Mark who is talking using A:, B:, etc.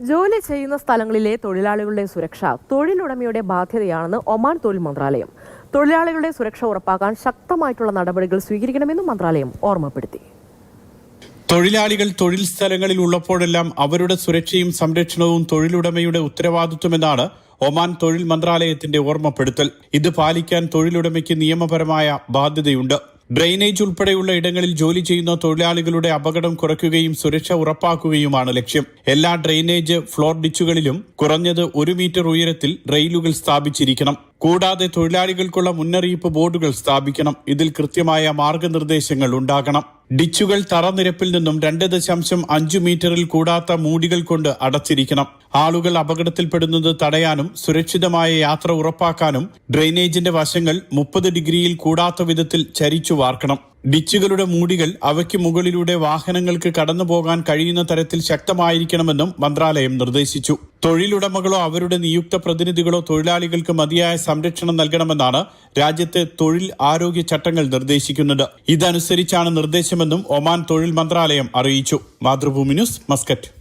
A: ജോലി ചെയ്യുന്ന സ്ഥലങ്ങളിലെ തൊഴിലാളികളുടെ സുരക്ഷ തൊഴിലുടമയുടെ ബാധ്യതയാണെന്ന് ഒമാൻ തൊഴിൽ മന്ത്രാലയം. തൊഴിലാളികളുടെ സുരക്ഷ ഉറപ്പാക്കാൻ ശക്തമായിട്ടുള്ള നടപടികൾ സ്വീകരിക്കണമെന്നും മന്ത്രാലയം ഓർമ്മപ്പെടുത്തി.
B: തൊഴിലാളികൾ തൊഴിൽ സ്ഥലങ്ങളിൽ ഉള്ളപ്പോഴെല്ലാം അവരുടെ സുരക്ഷയും സംരക്ഷണവും തൊഴിലുടമയുടെ ഉത്തരവാദിത്വമെന്നാണ് ഒമാൻ തൊഴിൽ മന്ത്രാലയത്തിന്റെ ഓർമ്മപ്പെടുത്തൽ. ഇത് പാലിക്കാൻ തൊഴിലുടമയ്ക്ക് നിയമപരമായ ബാധ്യതയുണ്ട്. ഡ്രെയിനേജ് ഉൾപ്പെടെയുള്ള ഇടങ്ങളിൽ ജോലി ചെയ്യുന്ന തൊഴിലാളികളുടെ അപകടം കുറയ്ക്കുകയും സുരക്ഷ ഉറപ്പാക്കുകയുമാണ് ലക്ഷ്യം. എല്ലാ ഡ്രെയിനേജ് ഫ്ലോർ ഡിച്ചുകളിലും കുറഞ്ഞത് 1 മീറ്റർ ഉയരത്തിൽ റെയിലുകൾ സ്ഥാപിച്ചിരിക്കണം. കൂടാതെ തൊഴിലാളികൾക്കുള്ള മുന്നറിയിപ്പ് ബോർഡുകൾ സ്ഥാപിക്കണം. ഇതിൽ കൃത്യമായ മാർഗനിർദ്ദേശങ്ങൾ ഉണ്ടാകണം. ഡിച്ചുകൾ തറനിരപ്പിൽ നിന്നും 2.5 മീറ്ററിൽ കൂടാത്ത മൂടികൾ കൊണ്ട് അടച്ചിരിക്കണം. ആളുകൾ അപകടത്തിൽപ്പെടുന്നത് തടയാനും സുരക്ഷിതമായ യാത്ര ഉറപ്പാക്കാനും ഡ്രെയിനേജിന്റെ വശങ്ങൾ 30 ഡിഗ്രിയിൽ കൂടാത്ത വിധത്തിൽ ചരിച്ചു വാർക്കണം. ഡിച്ചുകളുടെ മൂടികൾ അവയ്ക്ക് മുകളിലൂടെ വാഹനങ്ങൾക്ക് കടന്നുപോകാൻ കഴിയുന്ന തരത്തിൽ ശക്തമായിരിക്കണമെന്നും മന്ത്രാലയം നിർദ്ദേശിച്ചു. തൊഴിലുടമകളോ അവരുടെ നിയുക്ത പ്രതിനിധികളോ തൊഴിലാളികൾക്ക് മതിയായ സംരക്ഷണം നൽകണമെന്നാണ് രാജ്യത്തെ തൊഴിൽ ആരോഗ്യ ചട്ടങ്ങൾ നിർദ്ദേശിക്കുന്നത്. ഇതനുസരിച്ചാണ് നിർദ്ദേശമെന്നും ഒമാൻ തൊഴിൽ മന്ത്രാലയം അറിയിച്ചു. Mathrubhumi news, Muscat.